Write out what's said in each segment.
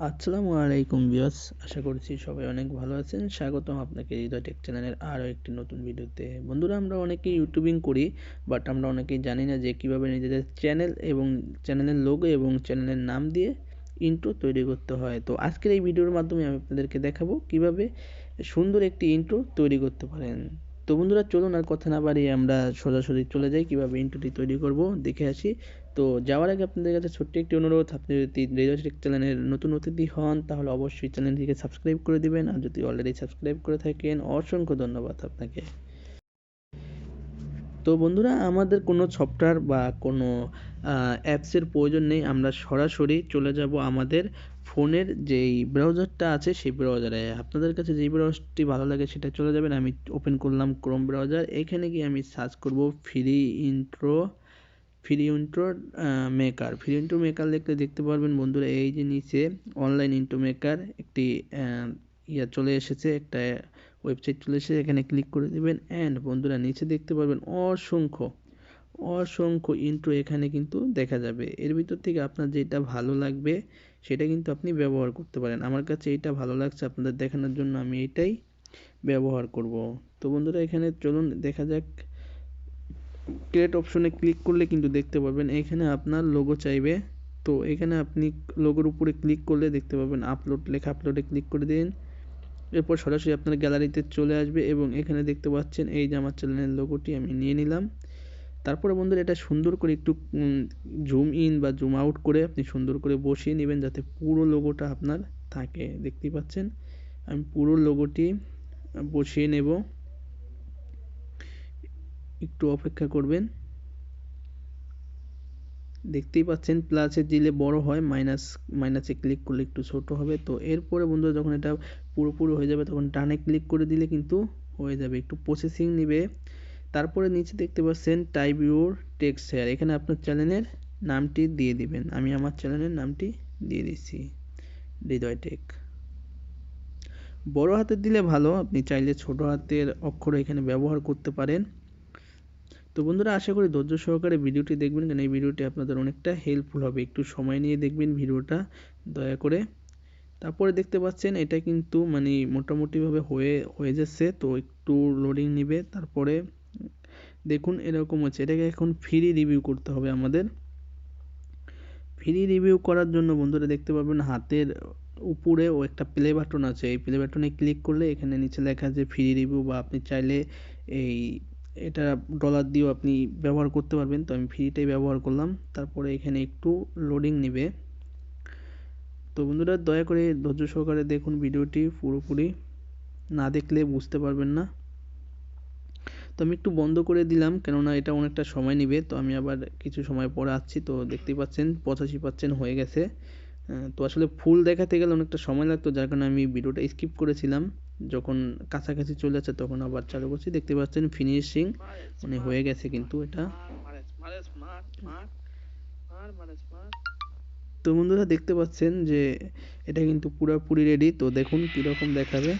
আসসালামু আলাইকুম ভিউয়ার্স, আশা করছি সবাই অনেক ভালো আছেন। স্বাগতম আপনাকে হৃদয় টেক চ্যানেলের আরও একটি নতুন ভিডিওতে। বন্ধুরা, আমরা অনেকেই ইউটিউবিং করি, বাট আমরা অনেকেই জানি না যে কীভাবে নিজেদের চ্যানেল এবং চ্যানেলের লোগো এবং চ্যানেলের নাম দিয়ে ইন্ট্রো তৈরি করতে হয়। তো আজকের এই ভিডিওর মাধ্যমে আমি আপনাদেরকে দেখাবো কীভাবে সুন্দর একটি ইন্ট্রো তৈরি করতে পারেন। তো বন্ধুরা, চলুন আর কথা না বাড়িয়ে আমরা সোজাসুজি চলে যাই কীভাবে ইন্ট্রোটি তৈরি করব দেখে আসি। তো যাওয়ার আগে আপনাদের কাছে ছোট্ট একটি অনুরোধ, আপনি যদি হৃদয় টেক চ্যানেলের নতুন অতিথি হন তাহলে অবশ্যই চ্যানেলটিকে সাবস্ক্রাইব করে দিবেন, আর যদি অলরেডি সাবস্ক্রাইব করে থাকেন অসংখ্য ধন্যবাদ আপনাকে। তো বন্ধুরা, আমাদের কোনো সফটওয়্যার বা কোনো অ্যাপসের প্রয়োজন নেই, আমরা সরাসরি চলে যাব আমাদের ফোনের যেই ব্রাউজারটা আছে সেই ব্রাউজারে। আপনাদের কাছে যেই ব্রাউজারটি ভালো লাগে সেটা চলে যাবেন। আমি ওপেন করলাম ক্রোম ব্রাউজার, এখানে গিয়ে আমি সার্চ করব ফ্রি ইন্ট্রো মেকার লিখলে দেখতে পারবেন বন্ধুরা, এই যে নিচে অনলাইন ইন্ট্রো মেকার একটি চলে এসেছে, একটা ওয়েবসাইট চলে এসেছে। এখানে ক্লিক করে দিবেন অ্যান্ড বন্ধুরা নিচে দেখতে পারবেন অসংখ্য অসংখ্য ইন্ট্রো এখানে কিন্তু দেখা যাবে। এর ভিতর থেকে আপনার যেটা ভালো লাগবে সেটা কিন্তু আপনি ব্যবহার করতে পারেন। আমার কাছে এইটা ভালো লাগছে, আপনাদের দেখানোর জন্য আমি এইটাই ব্যবহার করব। তো বন্ধুরা, এখানে চলুন দেখা যাক। ক্রিয়েট অপশনে ক্লিক করলে কিন্তু দেখতে পাবেন এখানে আপনার লোগো চাইবে। তো এখানে আপনি লোগোর উপরে ক্লিক করলে দেখতে পাবেন আপলোড লেখা, আপলোডে ক্লিক করে দিন। এরপর সরাসরি আপনার গ্যালারিতে চলে আসবে এবং এখানে দেখতে পাচ্ছেন এই যে আমার চ্যানেলের লোগোটি আমি নিয়ে নিলাম। তারপরে বন্ধুরা, এটা সুন্দর করে একটু জুম ইন বা জুম আউট করে আপনি সুন্দর করে বসিয়ে নেবেন যাতে পুরো লোগোটা আপনার থাকে। দেখতেই পাচ্ছেন আমি পুরো লোগোটি বসিয়ে নেব, একটু অপেক্ষা করবেন। দেখতেই পাচ্ছেন প্লাসে দিলে বড় হয়, মাইনাসে ক্লিক করলে একটু ছোট হবে। তো এরপরে বন্ধুরা, যখন এটা পুরোপুরি হয়ে যাবে তখন ডানে ক্লিক করে দিলে কিন্তু হয়ে যাবে, একটু প্রসেসিং নেবে। তারপরে নিচে দেখতে পাচ্ছেন টাইপ ইউর টেক্সট হেয়ার, এখানে আপনার চ্যানেলের নামটি দিয়ে দিবেন। আমি আমার চ্যানেলের নামটি দিয়ে দিচ্ছি হৃদয় টেক। বড় হাতের দিলে ভালো, আপনি চাইলে ছোট হাতের অক্ষর এখানে ব্যবহার করতে পারেন। তো বন্ধুরা, আশা করি ধৈর্য সহকারে ভিডিওটি দেখবেন, কারণ এই ভিডিওটি আপনাদের অনেকটা হেল্পফুল হবে। একটু সময় নিয়ে দেখবেন ভিডিওটা দয়া করে। তারপরে দেখতে পাচ্ছেন এটা কিন্তু মোটামুটিভাবে হয়ে যাচ্ছে, তো একটু লোডিং নেবে। তারপরে দেখুন এরকম হচ্ছে, এটাকে এখন ফ্রি রিভিউ করতে হবে আমাদের। ফ্রি রিভিউ করার জন্য বন্ধুরা দেখতে পাবেন হাতের উপরে ও একটা প্লে বাটন আছে, এই প্লে বাটনে ক্লিক করলে এখানে নিচে লেখা আছে ফ্রি রিভিউ, বা আপনি চাইলে এই এটা ডলার দিয়েও আপনি ব্যবহার করতে পারবেন। তো আমি ফ্রিটাই ব্যবহার করলাম। তারপরে এখানে একটু লোডিং নেবে। তো বন্ধুরা, দয়া করে ধৈর্য সহকারে দেখুন ভিডিওটি, পুরোপুরি না দেখলে বুঝতে পারবেন না। তো আমি একটু বন্ধ করে দিলাম, কেননা এটা অনেকটা সময় নেবে। তো আমি আবার কিছু সময় পরে আসছি। তো দেখতেই পাচ্ছেন 85% হয়ে গেছে। তো আসলে ফুল দেখাতে গেলে অনেকটা সময় লাগতো, যার কারণে আমি ভিডিওটা স্কিপ করেছিলাম। যখন কাছাকাছি চলে যাচ্ছে তখন আবার চালু করছি। দেখতে পাচ্ছেন ফিনিশিং হয়ে গেছে কিন্তু এটা। তো বন্ধুরা, দেখতে পাচ্ছেন যে এটা কিন্তু পুরোপুরি রেডি। তো দেখুন কীরকম দেখাবে,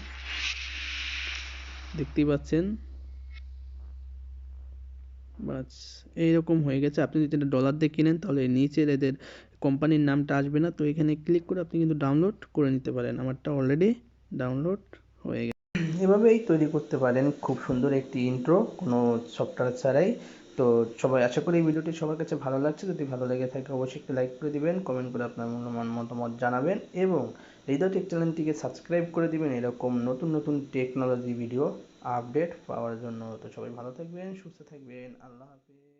দেখতেই পাচ্ছেন। বাস এইরকম হয়ে গেছে। আপনি যদি এটা ডলার দিয়ে কিনেন তাহলে নিচের এদের কোম্পানির নামটা আসবে না। তো এখানে ক্লিক করে আপনি কিন্তু ডাউনলোড করে নিতে পারেন। আমারটা অলরেডি ডাউনলোড হয়ে গেছে। এভাবেই তৈরি করতে পারেন খুব সুন্দর একটি ইন্ট্রো, কোনো সফটওয়্যার ছাড়াই। তো সবাই, আশা করি এই ভিডিওটি সবার কাছে ভালো লাগছে। যদি ভালো লেগে থাকে অবশ্যই একটি লাইক করে দিবেন, কমেন্ট করে আপনার মূল্যবান মতামত জানাবেন এবং হৃদয় টেক চ্যানেলটিকে সাবস্ক্রাইব করে দিবেন এরকম নতুন নতুন টেকনোলজি ভিডিও আপডেট পাওয়ার জন্য। তো সবাই ভালো থাকবেন, সুস্থ থাকবেন, আল্লাহ হাফেজ।